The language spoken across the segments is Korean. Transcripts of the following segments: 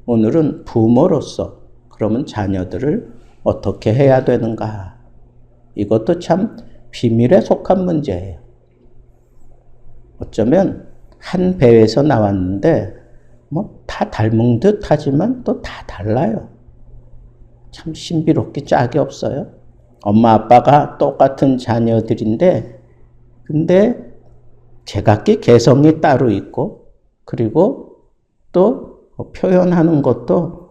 오늘은 부모로서 그러면 자녀들을 어떻게 해야 되는가? 이것도 참 비밀에 속한 문제예요. 어쩌면 한 배에서 나왔는데 다 닮은 듯 하지만 또 다 달라요. 참 신비롭게 짝이 없어요. 엄마 아빠가 똑같은 자녀들인데 근데 제각기 개성이 따로 있고 그리고 또 표현하는 것도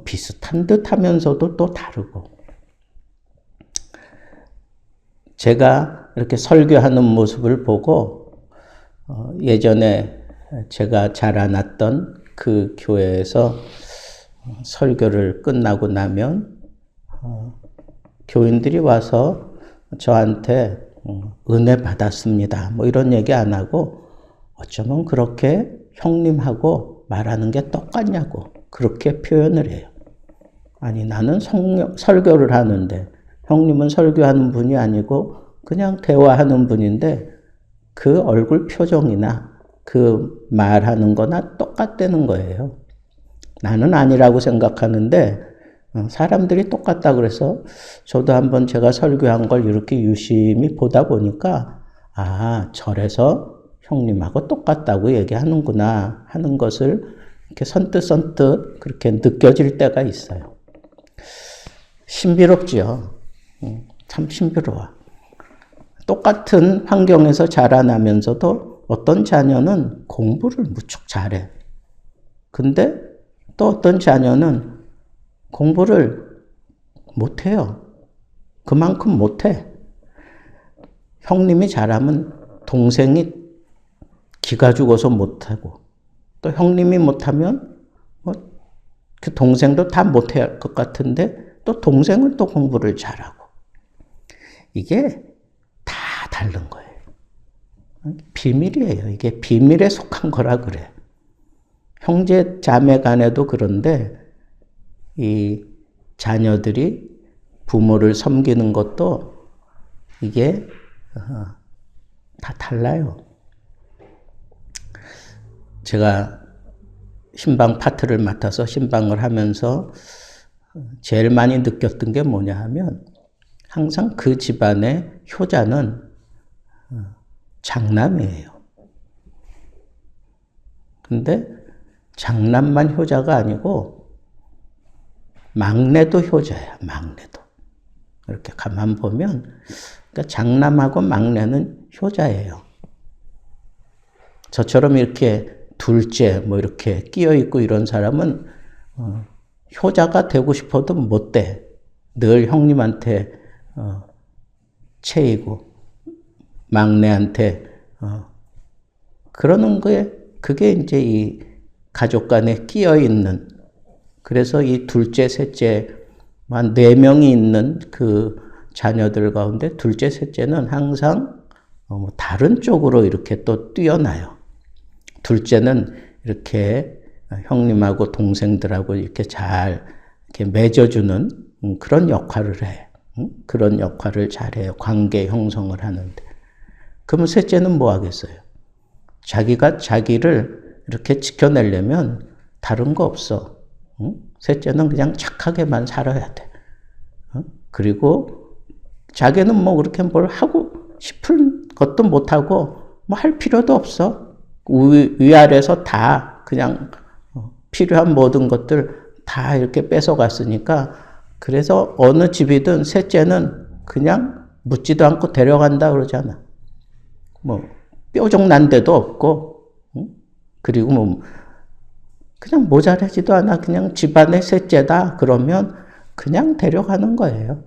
비슷한 듯 하면서도 또 다르고 제가 이렇게 설교하는 모습을 보고 예전에 제가 자라났던 그 교회에서 설교를 끝나고 나면 교인들이 와서 저한테 은혜 받았습니다. 뭐 이런 얘기 안 하고 어쩌면 그렇게 형님하고 말하는 게 똑같냐고 그렇게 표현을 해요. 아니 나는 설교를 하는데 형님은 설교하는 분이 아니고 그냥 대화하는 분인데 그 얼굴 표정이나 그 말하는 거나 똑같다는 거예요. 나는 아니라고 생각하는데 사람들이 똑같다 그래서 저도 한번 제가 설교한 걸 이렇게 유심히 보다 보니까 아 절에서 형님하고 똑같다고 얘기하는구나 하는 것을 이렇게 선뜻 그렇게 느껴질 때가 있어요. 신비롭지요. 참 신비로워. 똑같은 환경에서 자라나면서도 어떤 자녀는 공부를 무척 잘해. 근데 또 어떤 자녀는 공부를 못해요. 그만큼 못해. 형님이 잘하면 동생이 기가 죽어서 못하고 또 형님이 못하면 그 동생도 다 못할 것 같은데 또 동생은 또 공부를 잘하고 이게 다 다른 거예요. 비밀이에요. 이게 비밀에 속한 거라 그래. 형제 자매 간에도 그런데 이 자녀들이 부모를 섬기는 것도 이게 다 달라요. 제가 신방 파트를 맡아서 신방을 하면서 제일 많이 느꼈던 게 뭐냐 하면 항상 그 집안의 효자는 장남이에요. 근데 장남만 효자가 아니고 막내도 효자야, 막내도. 이렇게 가만 보면 그러니까 장남하고 막내는 효자예요. 저처럼 이렇게 둘째 뭐 이렇게 끼어 있고 이런 사람은 효자가 되고 싶어도 못 돼. 늘 형님한테 채이고 막내한테 그러는 거에 그게 이제 이 가족 간에 끼어 있는 그래서 이 둘째, 셋째 한 4명이 있는 그 자녀들 가운데 둘째, 셋째는 항상 다른 쪽으로 이렇게 또 뛰어나요. 둘째는 이렇게 형님하고 동생들하고 이렇게 잘 이렇게 맺어주는 그런 역할을 해. 그런 역할을 잘해요. 관계 형성을 하는데. 그러면 셋째는 뭐 하겠어요? 자기가 자기를 이렇게 지켜내려면 다른 거 없어. 셋째는 그냥 착하게만 살아야 돼. 그리고 자기는 뭐 그렇게 뭘 하고 싶은 것도 못하고 뭐 할 필요도 없어. 위아래에서 다 그냥 필요한 모든 것들 다 이렇게 뺏어갔으니까 그래서 어느 집이든 셋째는 그냥 묻지도 않고 데려간다 그러잖아. 뭐 뾰족 난 데도 없고 그리고 뭐 그냥 모자라지도 않아. 그냥 집안의 셋째다 그러면 그냥 데려가는 거예요.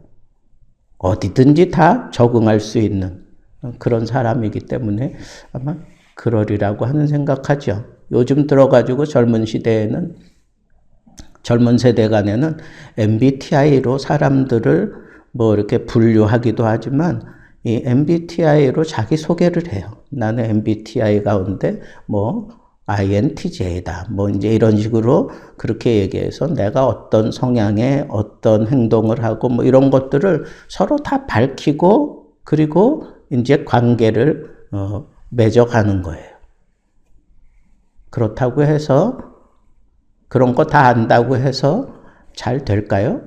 어디든지 다 적응할 수 있는 그런 사람이기 때문에 아마 그러리라고 하는 생각하죠. 요즘 들어가지고 젊은 시대에는 젊은 세대 간에는 MBTI로 사람들을 뭐 이렇게 분류하기도 하지만 이 MBTI로 자기 소개를 해요. 나는 MBTI 가운데 뭐 INTJ다. 뭐 이제 이런 식으로 그렇게 얘기해서 내가 어떤 성향의 어떤 행동을 하고 뭐 이런 것들을 서로 다 밝히고 그리고 이제 관계를 맺어가는 거예요. 그렇다고 해서 그런 거 다 안다고 해서 잘 될까요?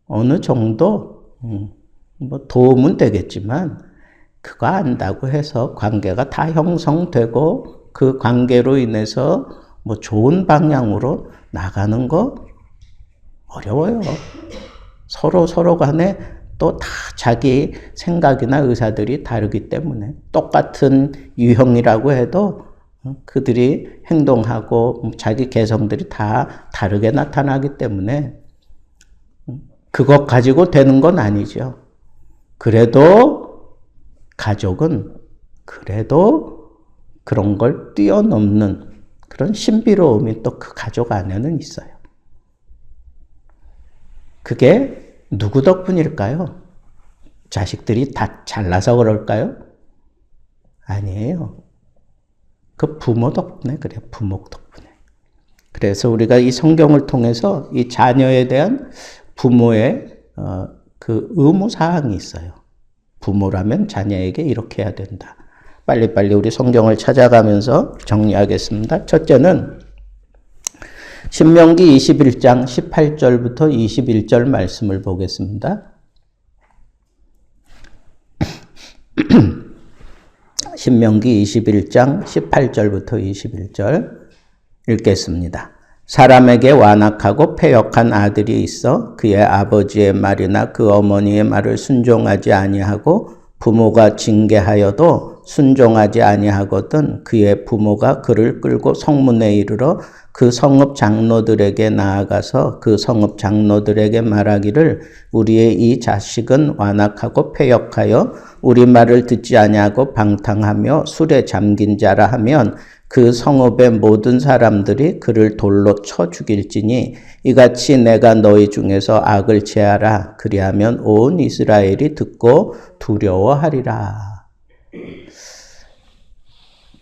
어느 정도 뭐 도움은 되겠지만 그거 안다고 해서 관계가 다 형성되고 그 관계로 인해서 뭐 좋은 방향으로 나가는 거 어려워요. 서로 간에 또 다 자기 생각이나 의사들이 다르기 때문에 똑같은 유형이라고 해도 그들이 행동하고 자기 개성들이 다 다르게 나타나기 때문에 그것 가지고 되는 건 아니죠. 그래도 가족은 그래도 그런 걸 뛰어넘는 그런 신비로움이 또 그 가족 안에는 있어요. 그게 누구 덕분일까요? 자식들이 다 잘나서 그럴까요? 아니에요. 그 부모 덕분에 그래요. 부모 덕분에. 그래서 우리가 이 성경을 통해서 이 자녀에 대한 부모의 그 의무사항이 있어요. 부모라면 자녀에게 이렇게 해야 된다. 빨리빨리 우리 성경을 찾아가면서 정리하겠습니다. 첫째는 신명기 21장 18절부터 21절 말씀을 보겠습니다. 신명기 21장 18절부터 21절 읽겠습니다. 사람에게 완악하고 패역한 아들이 있어 그의 아버지의 말이나 그 어머니의 말을 순종하지 아니하고 부모가 징계하여도 순종하지 아니하거든 그의 부모가 그를 끌고 성문에 이르러 그 성읍 장로들에게 나아가서 그 성읍 장로들에게 말하기를 우리의 이 자식은 완악하고 패역하여 우리 말을 듣지 아니하고 방탕하며 술에 잠긴 자라 하면 그 성읍의 모든 사람들이 그를 돌로 쳐 죽일지니 이같이 내가 너희 중에서 악을 제하라. 그리하면 온 이스라엘이 듣고 두려워하리라.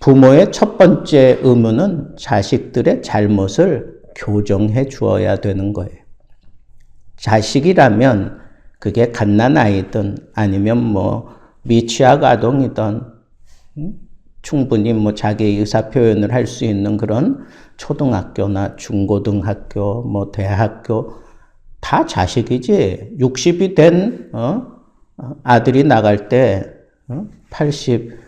부모의 첫 번째 의무는 자식들의 잘못을 교정해 주어야 되는 거예요. 자식이라면 그게 갓난아이든 아니면 뭐 미취학 아동이든 충분히 뭐 자기 의사 표현을 할 수 있는 그런 초등학교나 중고등학교, 뭐 대학교 다 자식이지. 60이 된 아들이 나갈 때 80대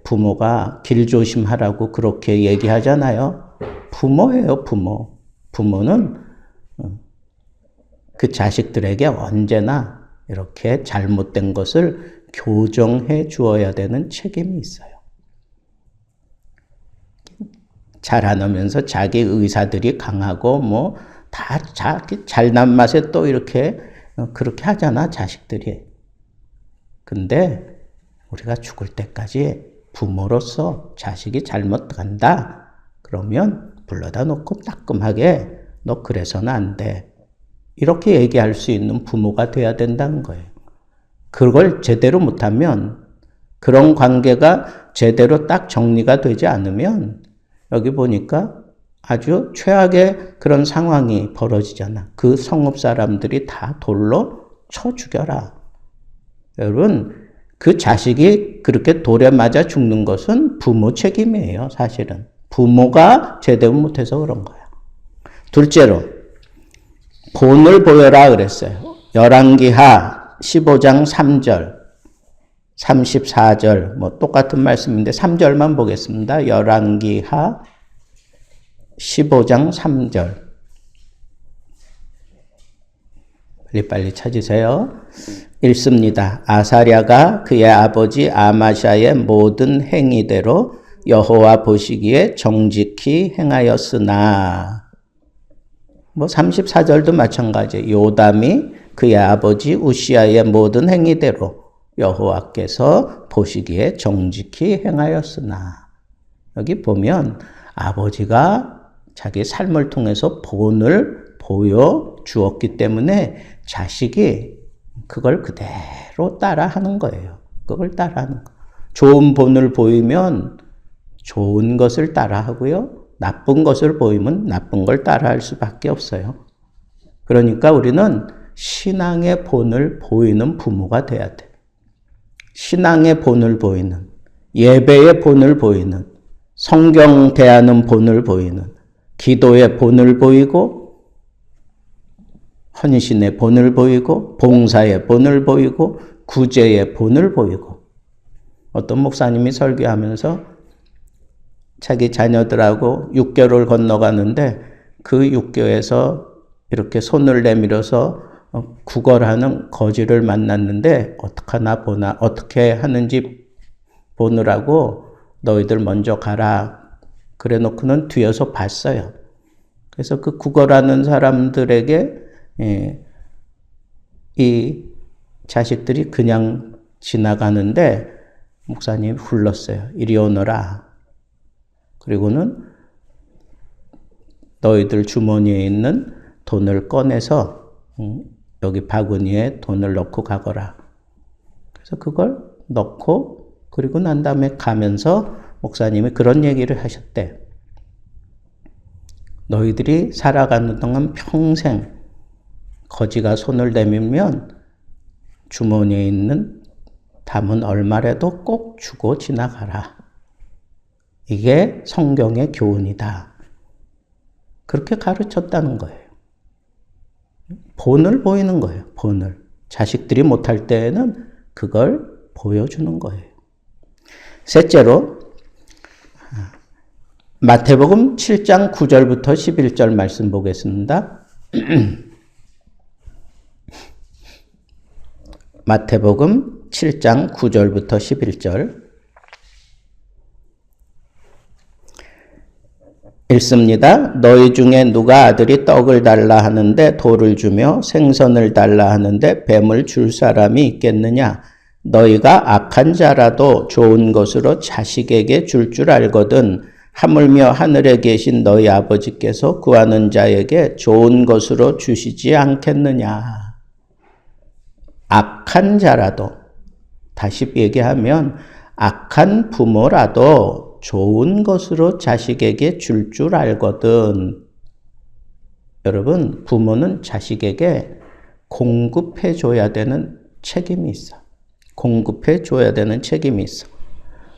부모가 길 조심하라고 그렇게 얘기하잖아요. 부모예요, 부모. 부모는 그 자식들에게 언제나 이렇게 잘못된 것을 교정해 주어야 되는 책임이 있어요. 자라나면서 자기 의사들이 강하고 뭐 다 자기 잘난 맛에 또 이렇게 그렇게 하잖아, 자식들이. 근데 우리가 죽을 때까지 부모로서 자식이 잘못 간다. 그러면 불러다 놓고 따끔하게 너 그래서는 안 돼. 이렇게 얘기할 수 있는 부모가 돼야 된다는 거예요. 그걸 제대로 못하면 그런 관계가 제대로 딱 정리가 되지 않으면 여기 보니까 아주 최악의 그런 상황이 벌어지잖아. 그 성읍 사람들이 다 돌로 쳐 죽여라. 여러분, 그 자식이 그렇게 돌에 맞아 죽는 것은 부모 책임이에요, 사실은. 부모가 제대로 못해서 그런 거야. 둘째로, 본을 보여라 그랬어요. 열왕기하 15장 3절, 34절, 뭐 똑같은 말씀인데 3절만 보겠습니다. 열왕기하 15장 3절. 빨리 찾으세요. 읽습니다. 아사랴가 그의 아버지 아마샤의 모든 행위대로 여호와 보시기에 정직히 행하였으나 뭐 34절도 마찬가지. 요담이 그의 아버지 우시아의 모든 행위대로 여호와께서 보시기에 정직히 행하였으나 여기 보면 아버지가 자기 삶을 통해서 본을 보여주었기 때문에 자식이 그걸 그대로 따라하는 거예요. 그걸 따라하는 거. 좋은 본을 보이면 좋은 것을 따라하고요. 나쁜 것을 보이면 나쁜 걸 따라할 수밖에 없어요. 그러니까 우리는 신앙의 본을 보이는 부모가 돼야 돼. 신앙의 본을 보이는, 예배의 본을 보이는, 성경 대하는 본을 보이는, 기도의 본을 보이고 헌신의 본을 보이고 봉사의 본을 보이고 구제의 본을 보이고 어떤 목사님이 설교하면서 자기 자녀들하고 육교를 건너가는데 그 육교에서 이렇게 손을 내밀어서 구걸하는 거지를 만났는데 어떻게 하는지 보느라고 너희들 먼저 가라. 그래 놓고는 뒤에서 봤어요. 그래서 그 구걸하는 사람들에게 이 자식들이 그냥 지나가는데 목사님이 불렀어요. 이리 오너라. 그리고는 너희들 주머니에 있는 돈을 꺼내서 여기 바구니에 돈을 넣고 가거라. 그래서 그걸 넣고 그리고 난 다음에 가면서 목사님이 그런 얘기를 하셨대. 너희들이 살아가는 동안 평생 거지가 손을 내밀면 주머니에 있는 담은 얼마라도 꼭 주고 지나가라. 이게 성경의 교훈이다. 그렇게 가르쳤다는 거예요. 본을 보이는 거예요. 본을. 자식들이 못할 때에는 그걸 보여주는 거예요. 셋째로 마태복음 7장 9절부터 11절 말씀 보겠습니다. 마태복음 7장 9절부터 11절 읽습니다. 너희 중에 누가 아들이 떡을 달라 하는데 돌을 주며 생선을 달라 하는데 뱀을 줄 사람이 있겠느냐? 너희가 악한 자라도 좋은 것으로 자식에게 줄 알거든 하물며 하늘에 계신 너희 아버지께서 구하는 자에게 좋은 것으로 주시지 않겠느냐? 악한 자라도, 다시 얘기하면 악한 부모라도 좋은 것으로 자식에게 줄 알거든. 여러분, 부모는 자식에게 공급해 줘야 되는 책임이 있어. 공급해 줘야 되는 책임이 있어.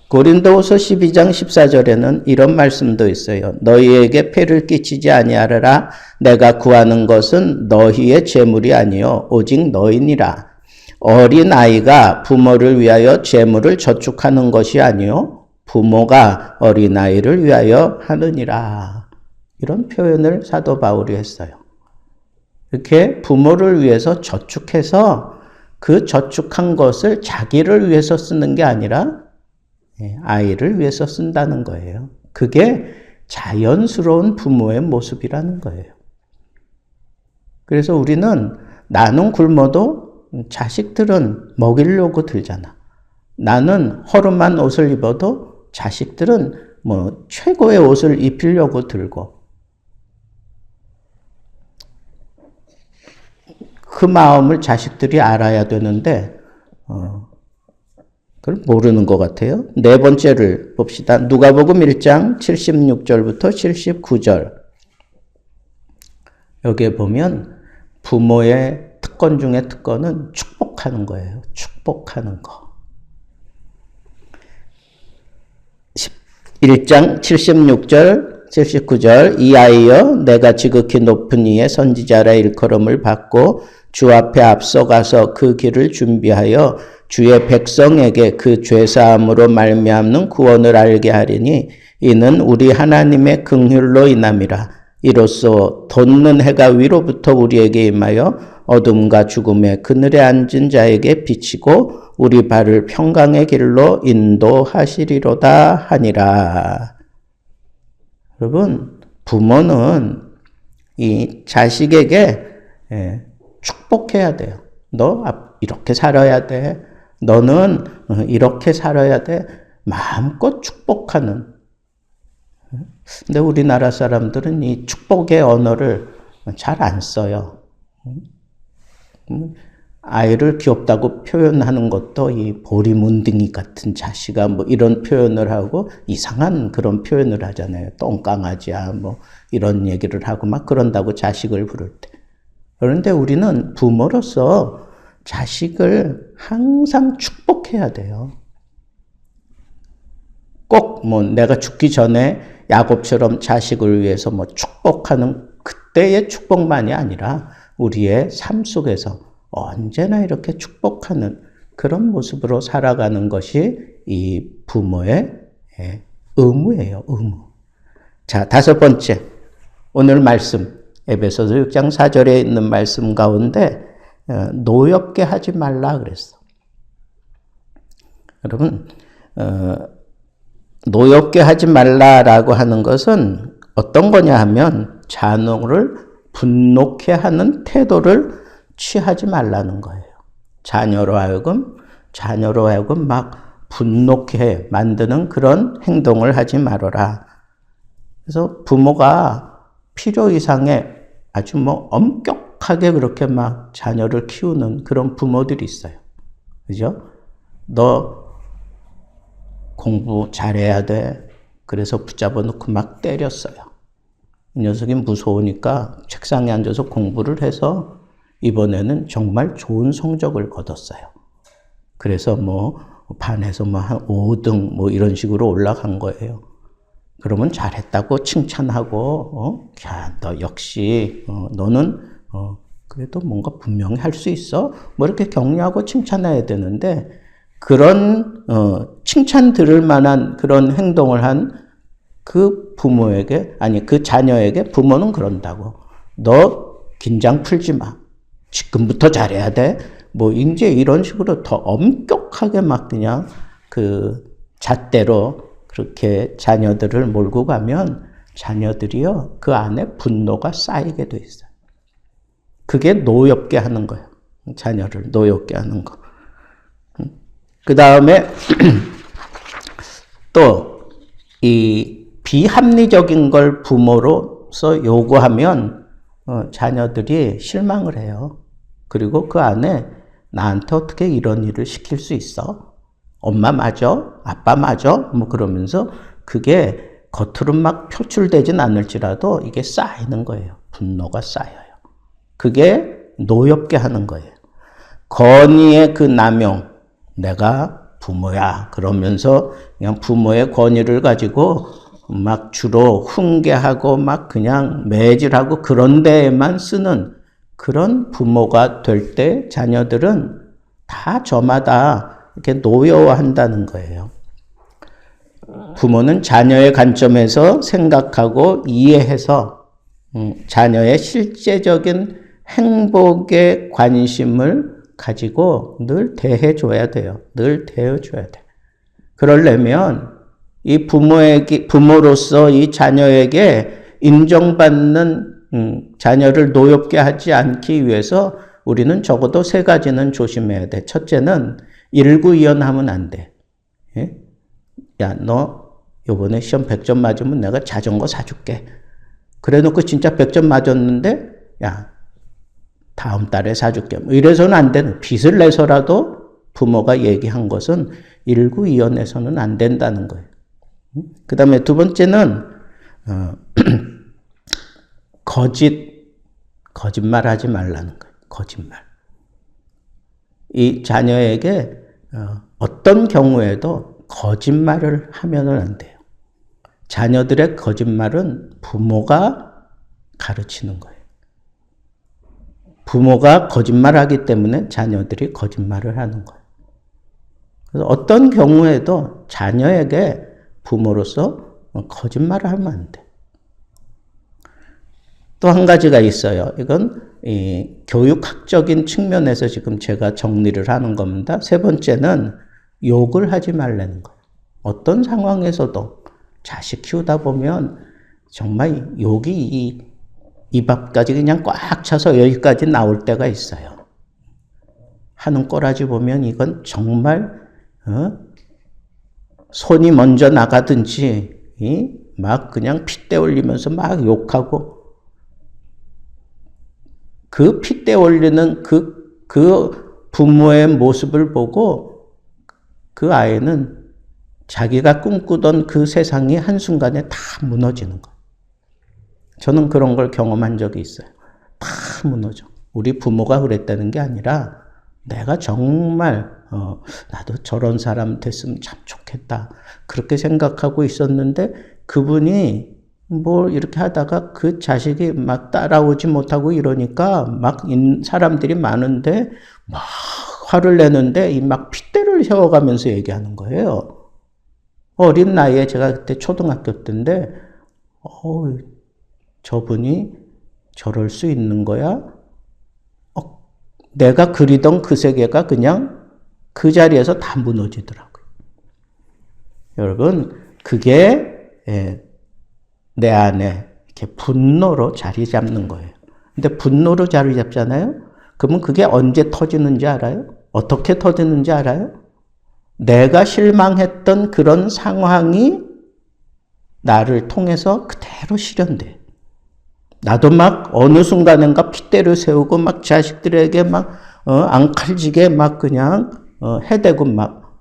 고린도후서 12장 14절에는 이런 말씀도 있어요. 너희에게 폐를 끼치지 아니하리라. 내가 구하는 것은 너희의 재물이 아니요 오직 너희니라. 어린 아이가 부모를 위하여 재물을 저축하는 것이 아니요 부모가 어린 아이를 위하여 하느니라. 이런 표현을 사도 바울이 했어요. 이렇게 부모를 위해서 저축해서 그 저축한 것을 자기를 위해서 쓰는 게 아니라 아이를 위해서 쓴다는 거예요. 그게 자연스러운 부모의 모습이라는 거예요. 그래서 우리는 나는 굶어도 자식들은 먹이려고 들잖아. 나는 허름한 옷을 입어도 자식들은 최고의 옷을 입히려고 들고. 그 마음을 자식들이 알아야 되는데 그걸 모르는 것 같아요. 네 번째를 봅시다. 누가복음 1장 76절부터 79절. 여기에 보면 부모의 특권 중에 특권은 축복하는 거예요. 축복하는 거. 1장 76절 79절 이 아이여 내가 지극히 높은 이의 선지자라 일컬음을 받고 주 앞에 앞서가서 그 길을 준비하여 주의 백성에게 그 죄사함으로 말미암는 구원을 알게 하리니 이는 우리 하나님의 긍휼로 인함이라. 이로써 돋는 해가 위로부터 우리에게 임하여 어둠과 죽음의 그늘에 앉은 자에게 비치고 우리 발을 평강의 길로 인도하시리로다 하니라. 여러분, 부모는 이 자식에게 축복해야 돼요. 너 이렇게 살아야 돼. 너는 이렇게 살아야 돼. 마음껏 축복하는. 근데 우리나라 사람들은 이 축복의 언어를 잘 안 써요. 아이를 귀엽다고 표현하는 것도 이 보리문둥이 같은 자식아 이런 표현을 하고 이상한 그런 표현을 하잖아요. 똥강아지야 이런 얘기를 하고 막 그런다고 자식을 부를 때. 그런데 우리는 부모로서 자식을 항상 축복해야 돼요. 꼭 내가 죽기 전에 야곱처럼 자식을 위해서 뭐 축복하는 그때의 축복만이 아니라 우리의 삶 속에서 언제나 이렇게 축복하는 그런 모습으로 살아가는 것이 이 부모의 의무예요, 의무. 자, 5번째. 오늘 말씀, 에베소서 6장 4절에 있는 말씀 가운데 노엽게 하지 말라 그랬어. 여러분, 노엽게 하지 말라라고 하는 것은 어떤 거냐 하면 자녀를 분노케 하는 태도를 취하지 말라는 거예요. 자녀로 하여금 막 분노케 만드는 그런 행동을 하지 말아라. 그래서 부모가 필요 이상의 아주 뭐 엄격하게 그렇게 막 자녀를 키우는 그런 부모들이 있어요. 그죠? 너 공부 잘해야 돼. 그래서 붙잡아 놓고 막 때렸어요. 이 녀석이 무서우니까 책상에 앉아서 공부를 해서 이번에는 정말 좋은 성적을 거뒀어요. 그래서 뭐 반에서 뭐 한 5등 뭐 이런 식으로 올라간 거예요. 그러면 잘했다고 칭찬하고, 야, 너 역시, 너는, 그래도 뭔가 분명히 할 수 있어? 뭐 이렇게 격려하고 칭찬해야 되는데, 그런, 칭찬 들을 만한 그런 행동을 한 그 부모에게, 아니, 그 자녀에게 부모는 그런다고. 너 긴장 풀지 마. 지금부터 잘해야 돼. 뭐, 이제 이런 식으로 더 엄격하게 막 그냥 그 잣대로 그렇게 자녀들을 몰고 가면 자녀들이요, 그 안에 분노가 쌓이게 돼 있어요. 그게 노엽게 하는 거예요. 자녀를 노엽게 하는 거. 그 다음에 또 이 비합리적인 걸 부모로서 요구하면 자녀들이 실망을 해요. 그리고 그 안에 나한테 어떻게 이런 일을 시킬 수 있어? 엄마 맞아? 아빠 맞아? 뭐 그러면서 그게 겉으로 막 표출되진 않을지라도 이게 쌓이는 거예요. 분노가 쌓여요. 그게 노엽게 하는 거예요. 권위의 그 남용, 내가 부모야 그러면서 그냥 부모의 권위를 가지고 막 주로 훈계하고 막 그냥 매질하고 그런 데에만 쓰는 그런 부모가 될 때 자녀들은 다 저마다 이렇게 노여워한다는 거예요. 부모는 자녀의 관점에서 생각하고 이해해서 자녀의 실제적인 행복에 관심을 가지고 늘 대해줘야 돼요. 늘 대해줘야 돼. 그러려면 이 부모로서 이 자녀에게 인정받는 자녀를 노엽게 하지 않기 위해서 우리는 적어도 3가지는 조심해야 돼. 첫째는 일구이연하면 안 돼. 예? 야, 너 요번에 시험 100점 맞으면 내가 자전거 사줄게. 그래 놓고 진짜 100점 맞았는데 야, 다음 달에 사줄게. 뭐 이래서는 안 되는. 빚을 내서라도 부모가 얘기한 것은 일구이연해서는 안 된다는 거예요. 그 다음에 2번째는 거짓말 하지 말라는 거예요. 거짓말. 이 자녀에게 어떤 경우에도 거짓말을 하면은 안 돼요. 자녀들의 거짓말은 부모가 가르치는 거예요. 부모가 거짓말하기 때문에 자녀들이 거짓말을 하는 거예요. 그래서 어떤 경우에도 자녀에게 부모로서 거짓말을 하면 안 돼. 또 한 가지가 있어요. 이건 이 교육학적인 측면에서 지금 제가 정리를 하는 겁니다. 3번째는 욕을 하지 말라는 거예요. 어떤 상황에서도 자식 키우다 보면 정말 욕이 입 앞까지 그냥 꽉 차서 여기까지 나올 때가 있어요. 하는 꼬라지 보면 이건 정말 손이 먼저 나가든지 막 그냥 핏대 올리면서 막 욕하고 그 핏대 올리는 그 부모의 모습을 보고 그 아이는 자기가 꿈꾸던 그 세상이 한순간에 다 무너지는 거예요. 저는 그런 걸 경험한 적이 있어요. 다 무너져. 우리 부모가 그랬다는 게 아니라 내가 정말 나도 저런 사람 됐으면 참 좋겠다. 그렇게 생각하고 있었는데 그분이 뭐 이렇게 하다가 그 자식이 막 따라오지 못하고 이러니까 막 사람들이 많은데 막 화를 내는데 이 막 핏대를 세워가면서 얘기하는 거예요. 어린 나이에 제가 그때 초등학교 때인데 저분이 저럴 수 있는 거야? 내가 그리던 그 세계가 그냥 그 자리에서 다 무너지더라고요. 여러분, 그게 내 안에 이렇게 분노로 자리 잡는 거예요. 근데 분노로 자리 잡잖아요? 그러면 그게 언제 터지는지 알아요? 어떻게 터지는지 알아요? 내가 실망했던 그런 상황이 나를 통해서 그대로 실현돼. 나도 막 어느 순간인가 핏대를 세우고 막 자식들에게 막 앙칼지게 막 그냥 해대고 막.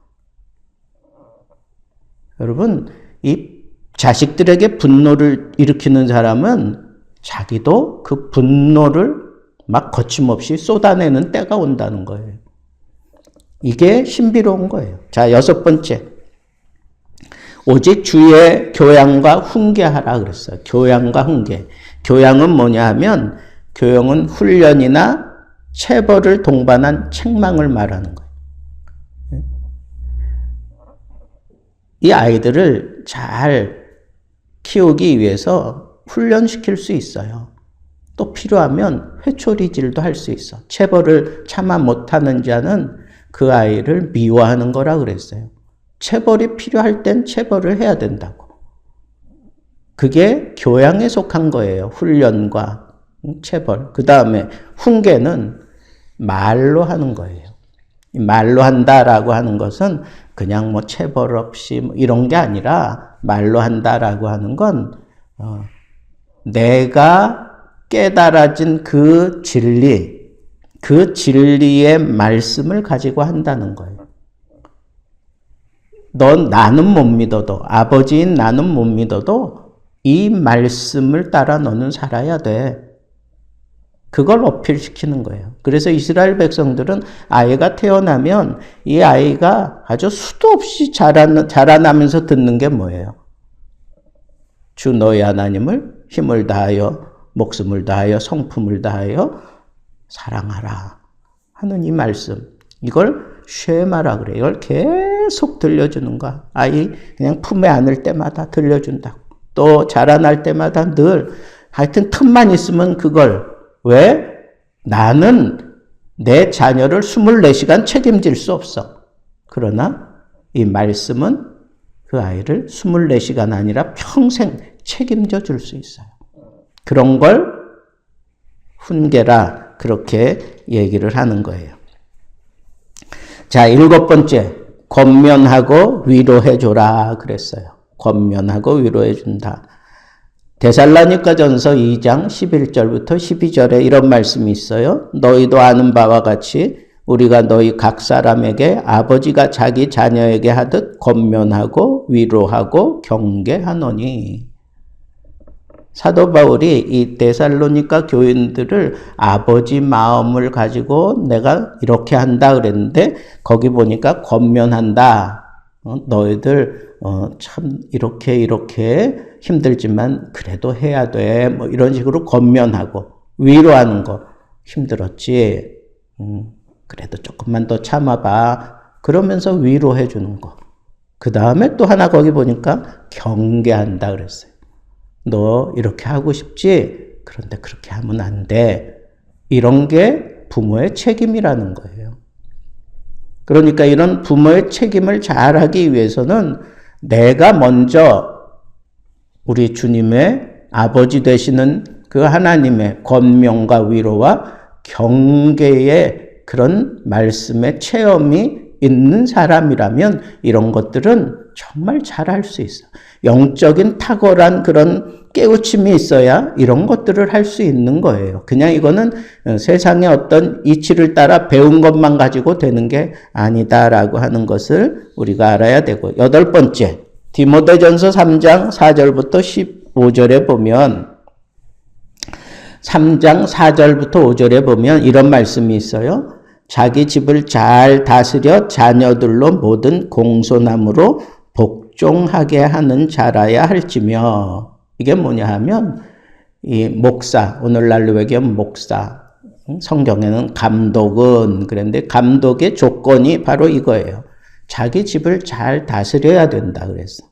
여러분, 이 자식들에게 분노를 일으키는 사람은 자기도 그 분노를 막 거침없이 쏟아내는 때가 온다는 거예요. 이게 신비로운 거예요. 자, 6번째. 오직 주의 교양과 훈계하라 그랬어요. 교양과 훈계. 교양은 뭐냐 하면 교양은 훈련이나 체벌을 동반한 책망을 말하는 거예요. 이 아이들을 잘 키우기 위해서 훈련시킬 수 있어요. 또 필요하면 회초리질도 할 수 있어. 체벌을 참아 못하는 자는 그 아이를 미워하는 거라 그랬어요. 체벌이 필요할 땐 체벌을 해야 된다고. 그게 교양에 속한 거예요. 훈련과 체벌. 그 다음에 훈계는 말로 하는 거예요. 말로 한다라고 하는 것은 그냥 뭐 체벌 없이 뭐 이런 게 아니라 말로 한다라고 하는 건 내가 깨달아진 그 진리, 그 진리의 말씀을 가지고 한다는 거예요. 나는 못 믿어도, 아버지인 나는 못 믿어도 이 말씀을 따라 너는 살아야 돼. 그걸 어필시키는 거예요. 그래서 이스라엘 백성들은 아이가 태어나면 이 아이가 아주 수도 없이 자라나면서 듣는 게 뭐예요? 주 너희 하나님을 힘을 다하여, 목숨을 다하여, 성품을 다하여 사랑하라 하는 이 말씀. 이걸 쉐마라 그래요. 이걸 계속 들려주는 거야. 아이 그냥 품에 안을 때마다 들려준다고. 또 자라날 때마다 늘 하여튼 틈만 있으면 그걸. 왜? 나는 내 자녀를 24시간 책임질 수 없어. 그러나 이 말씀은 그 아이를 24시간 아니라 평생 책임져 줄 수 있어요. 그런 걸 훈계라 그렇게 얘기를 하는 거예요. 자, 7번째. 권면하고 위로해줘라 그랬어요. 권면하고 위로해준다. 데살로니가전서 2장 11절부터 12절에 이런 말씀이 있어요. 너희도 아는 바와 같이 우리가 너희 각 사람에게 아버지가 자기 자녀에게 하듯 권면하고 위로하고 경계하노니. 사도 바울이 이 데살로니가 교인들을 아버지 마음을 가지고 내가 이렇게 한다 그랬는데 거기 보니까 권면한다. 너희들 참 이렇게 힘들지만 그래도 해야 돼. 뭐 이런 식으로 권면하고 위로하는 거. 힘들었지. 그래도 조금만 더 참아봐. 그러면서 위로해 주는 거. 그 다음에 또 하나 거기 보니까 경계한다 그랬어요. 너 이렇게 하고 싶지? 그런데 그렇게 하면 안 돼. 이런 게 부모의 책임이라는 거예요. 그러니까 이런 부모의 책임을 잘하기 위해서는 내가 먼저 우리 주님의 아버지 되시는 그 하나님의 권면과 위로와 경계의 그런 말씀의 체험이 있는 사람이라면 이런 것들은 정말 잘할 수 있어. 영적인 탁월한 그런 깨우침이 있어야 이런 것들을 할 수 있는 거예요. 그냥 이거는 세상의 어떤 이치를 따라 배운 것만 가지고 되는 게 아니다라고 하는 것을 우리가 알아야 되고. 8번째, 디모데전서 3장 4절부터 15절에 보면 3장 4절부터 5절에 보면 이런 말씀이 있어요. 자기 집을 잘 다스려 자녀들로 모든 공손함으로 복종하게 하는 자라야 할지며, 이게 뭐냐 하면 이 목사, 오늘날로 얘기하면 목사, 성경에는 감독은 그런데 감독의 조건이 바로 이거예요. 자기 집을 잘 다스려야 된다 그랬어.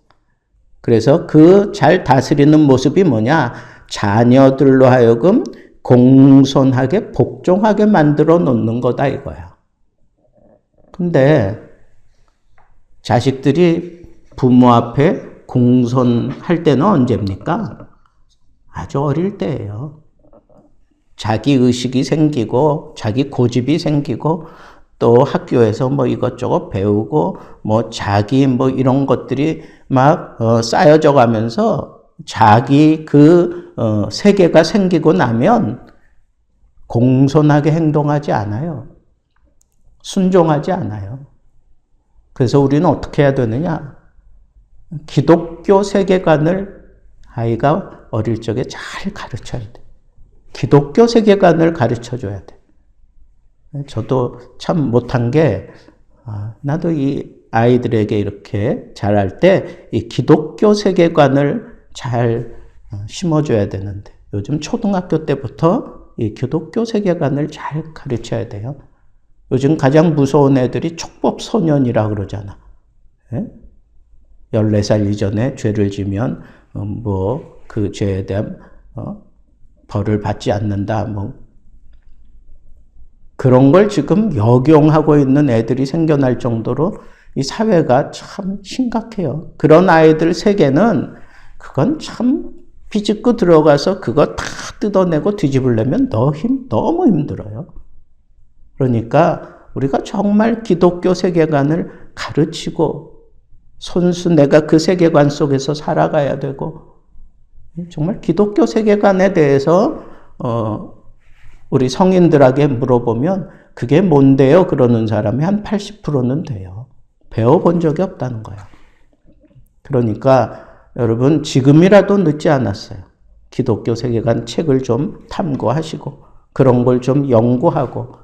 그래서 그 잘 다스리는 모습이 뭐냐? 자녀들로 하여금 공손하게 복종하게 만들어 놓는 거다 이거야. 근데 자식들이 부모 앞에 공손할 때는 언제입니까? 아주 어릴 때예요. 자기 의식이 생기고 자기 고집이 생기고 또 학교에서 뭐 이것저것 배우고 뭐 자기 뭐 이런 것들이 막 쌓여져 가면서 자기 그 세계가 생기고 나면 공손하게 행동하지 않아요. 순종하지 않아요. 그래서 우리는 어떻게 해야 되느냐? 기독교 세계관을 아이가 어릴 적에 잘 가르쳐야 돼. 기독교 세계관을 가르쳐줘야 돼. 저도 참 못한 게, 나도 이 아이들에게 이렇게 자랄 때 이 기독교 세계관을 잘 심어줘야 되는데, 요즘 초등학교 때부터 이 기독교 세계관을 잘 가르쳐야 돼요. 요즘 가장 무서운 애들이 촉법소년이라 그러잖아. 14살 이전에 죄를 지면 뭐 그 죄에 대한 벌을 받지 않는다. 뭐 그런 걸 지금 역용하고 있는 애들이 생겨날 정도로 이 사회가 참 심각해요. 그런 아이들 세계는 그건 참 비집고 들어가서 그거 다 뜯어내고 뒤집으려면 너무 힘들어요. 그러니까 우리가 정말 기독교 세계관을 가르치고 손수 내가 그 세계관 속에서 살아가야 되고, 정말 기독교 세계관에 대해서 우리 성인들에게 물어보면 그게 뭔데요? 그러는 사람이 한 80%는 돼요. 배워본 적이 없다는 거예요. 그러니까 여러분 지금이라도 늦지 않았어요. 기독교 세계관 책을 좀 탐구하시고 그런 걸 좀 연구하고,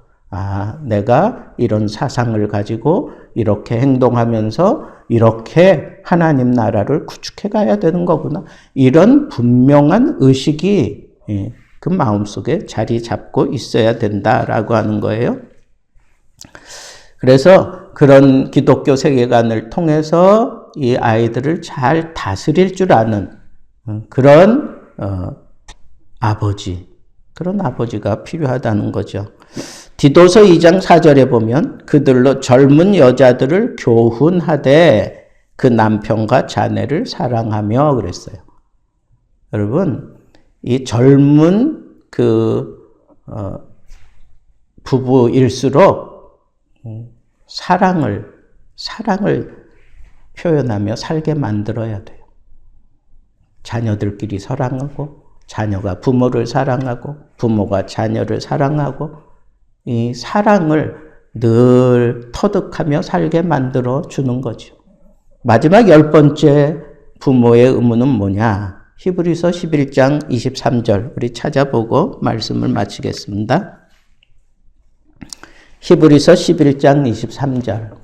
내가 이런 사상을 가지고 이렇게 행동하면서 이렇게 하나님 나라를 구축해 가야 되는 거구나. 이런 분명한 의식이 그 마음속에 자리 잡고 있어야 된다라고 하는 거예요. 그래서 그런 기독교 세계관을 통해서 이 아이들을 잘 다스릴 줄 아는 그런 그런 아버지가 필요하다는 거죠. 디도서 2장 4절에 보면 그들로 젊은 여자들을 교훈하되 그 남편과 자녀를 사랑하며 그랬어요. 여러분, 이 젊은 부부일수록 사랑을 표현하며 살게 만들어야 돼요. 자녀들끼리 사랑하고, 자녀가 부모를 사랑하고, 부모가 자녀를 사랑하고, 이 사랑을 늘 터득하며 살게 만들어 주는 거죠. 마지막 10번째 부모의 의무는 뭐냐? 히브리서 11장 23절 우리 찾아보고 말씀을 마치겠습니다. 히브리서 11장 23절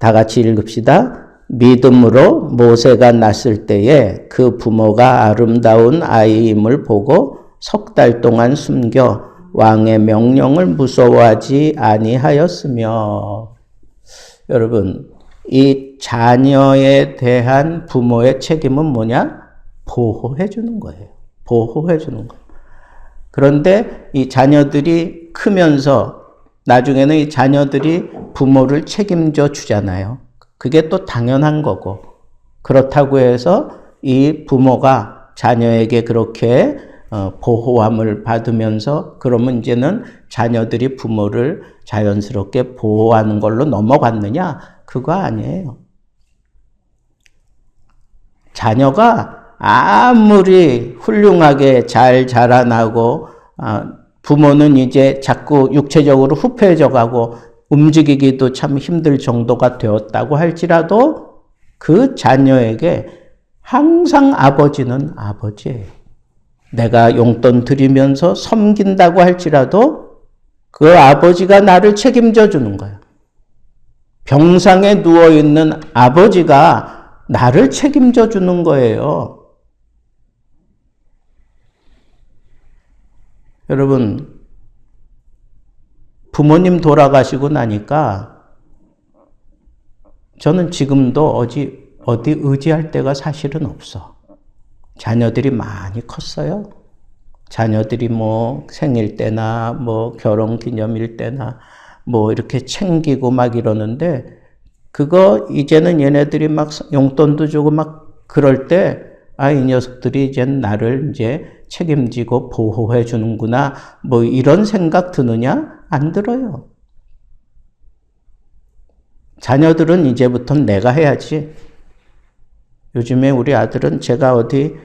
다 같이 읽읍시다. 믿음으로 모세가 났을 때에 그 부모가 아름다운 아이임을 보고 석 달 동안 숨겨 왕의 명령을 무서워하지 아니하였으며. 여러분, 이 자녀에 대한 부모의 책임은 뭐냐? 보호해 주는 거예요. 보호해 주는 거. 그런데 이 자녀들이 크면서 나중에는 이 자녀들이 부모를 책임져 주잖아요. 그게 또 당연한 거고, 그렇다고 해서 이 부모가 자녀에게 그렇게 보호함을 받으면서 그러면 이제는 자녀들이 부모를 자연스럽게 보호하는 걸로 넘어갔느냐? 그거 아니에요. 자녀가 아무리 훌륭하게 잘 자라나고 부모는 이제 자꾸 육체적으로 후패해져 가고 움직이기도 참 힘들 정도가 되었다고 할지라도 그 자녀에게 항상 아버지는 아버지예요. 내가 용돈 드리면서 섬긴다고 할지라도 그 아버지가 나를 책임져 주는 거야. 병상에 누워있는 아버지가 나를 책임져 주는 거예요. 여러분, 부모님 돌아가시고 나니까 저는 지금도 어디 의지할 데가 사실은 없어. 자녀들이 많이 컸어요. 자녀들이 뭐 생일 때나 뭐 결혼 기념일 때나 뭐 이렇게 챙기고 막 이러는데, 그거 이제는 얘네들이 막 용돈도 주고 막 그럴 때, 아, 이 녀석들이 이제 나를 이제 책임지고 보호해 주는구나, 뭐 이런 생각 드느냐? 안 들어요. 자녀들은 이제부터는 내가 해야지. 요즘에 우리 아들은 제가 어디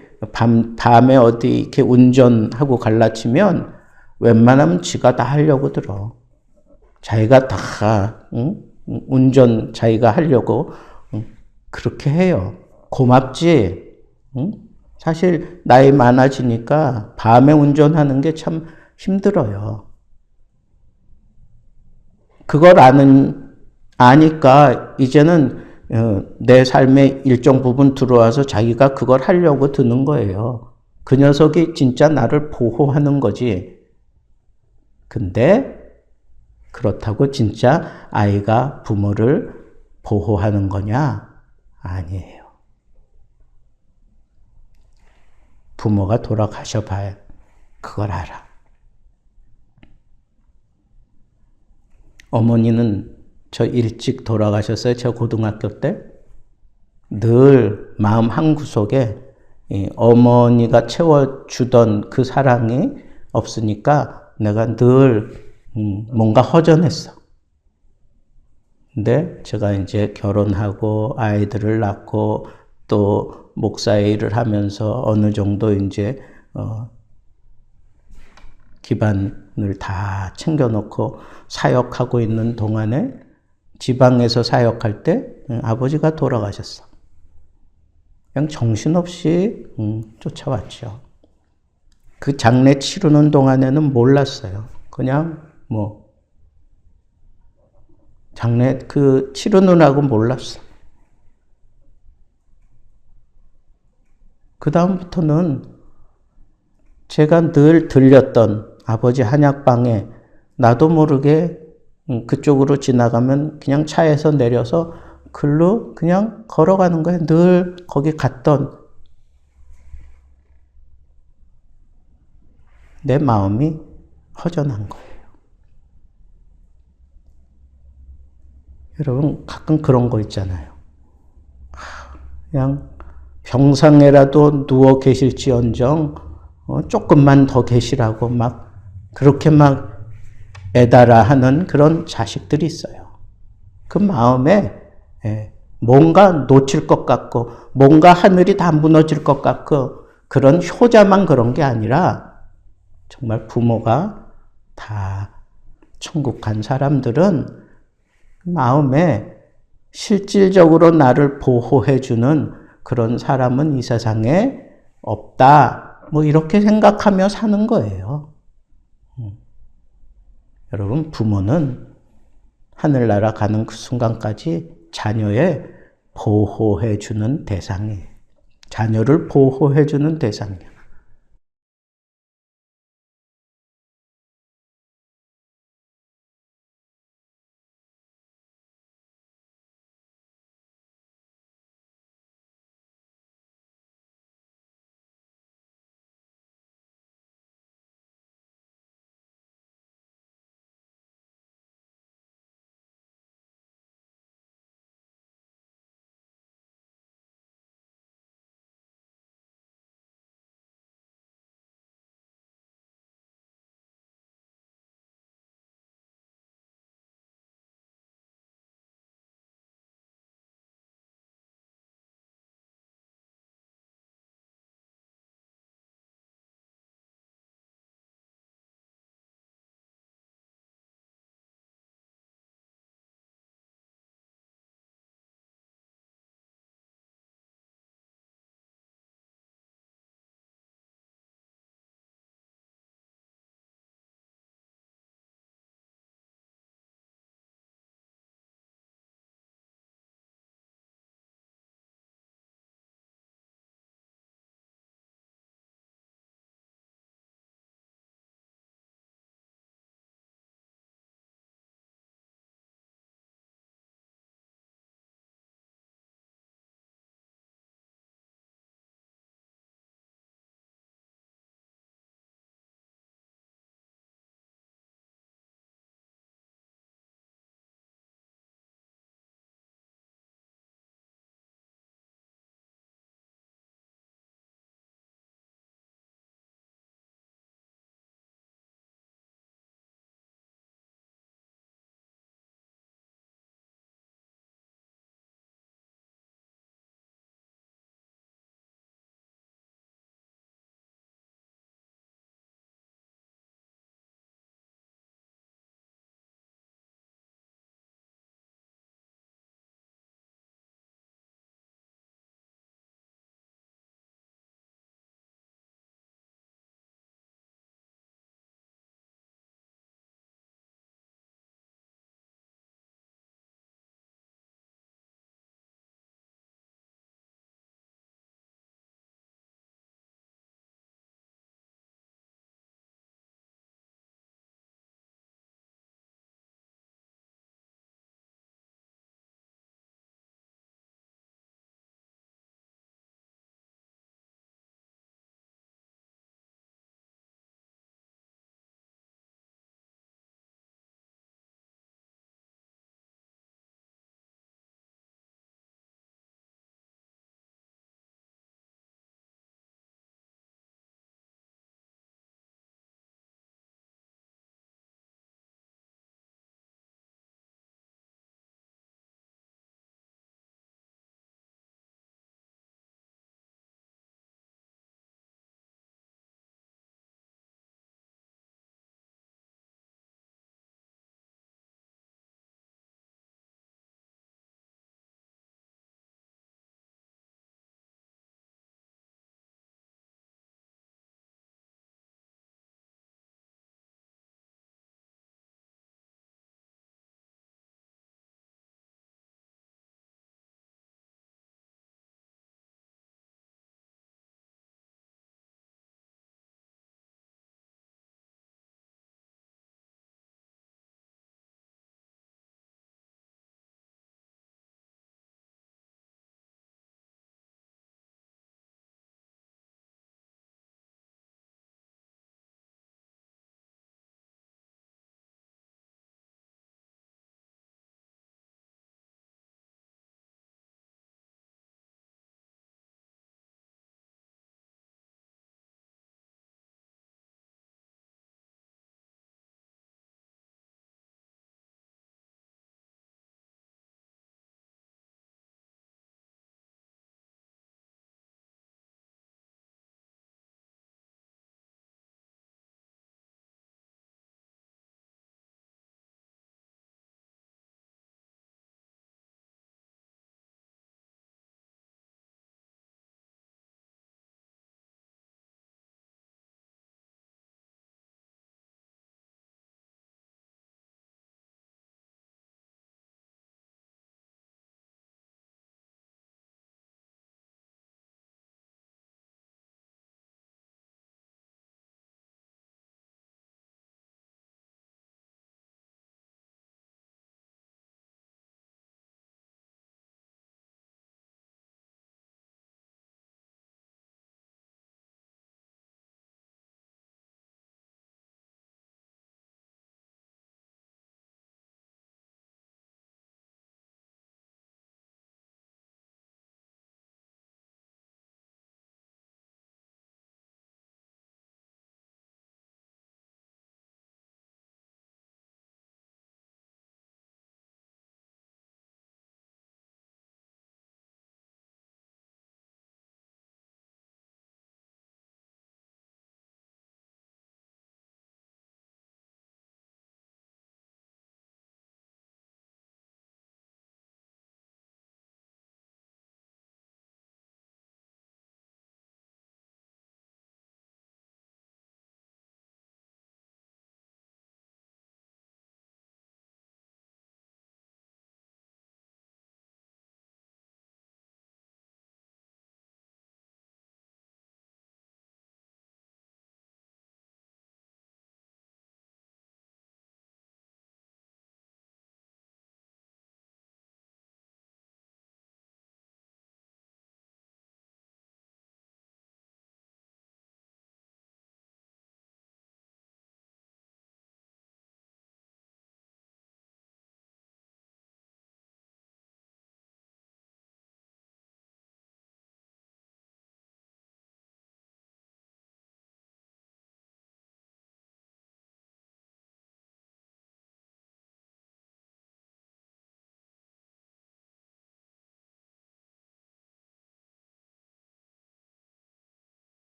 밤에 어디 이렇게 운전하고 갈라치면 웬만하면 지가 다 하려고 들어. 자기가 다, 응? 운전 자기가 하려고, 응? 그렇게 해요. 고맙지? 응? 사실 나이 많아지니까 밤에 운전하는 게 참 힘들어요. 그걸 아니까 이제는 내 삶의 일정 부분 들어와서 자기가 그걸 하려고 드는 거예요. 그 녀석이 진짜 나를 보호하는 거지. 근데 그렇다고 진짜 아이가 부모를 보호하는 거냐? 아니에요. 부모가 돌아가셔 봐야 그걸 알아. 어머니는 저 일찍 돌아가셨어요. 저 고등학교 때. 늘 마음 한구석에 어머니가 채워주던 그 사랑이 없으니까 내가 늘 뭔가 허전했어. 근데 제가 이제 결혼하고 아이들을 낳고 또 목사의 일을 하면서 어느 정도 이제 기반을 다 챙겨놓고 사역하고 있는 동안에 지방에서 사역할 때 아버지가 돌아가셨어. 그냥 정신없이 쫓아왔죠. 그 장례 치르는 동안에는 몰랐어요. 그냥 뭐 장례 그 치르느라고 몰랐어. 그 다음부터는 제가 늘 들렸던 아버지 한약방에 나도 모르게 그쪽으로 지나가면 그냥 차에서 내려서 글로 그냥 걸어가는 거예요. 늘 거기 갔던 내 마음이 허전한 거예요. 여러분 가끔 그런 거 있잖아요. 그냥 병상에라도 누워 계실지언정 조금만 더 계시라고 막 그렇게 막 애달아 하는 그런 자식들이 있어요. 그 마음에 뭔가 놓칠 것 같고 뭔가 하늘이 다 무너질 것 같고 그런 효자만 그런 게 아니라 정말 부모가 다 천국 간 사람들은 마음에 실질적으로 나를 보호해주는 그런 사람은 이 세상에 없다. 뭐 이렇게 생각하며 사는 거예요. 여러분, 부모는 하늘나라 가는 그 순간까지 자녀의 보호해주는 대상이에요. 자녀를 보호해주는 대상이에요.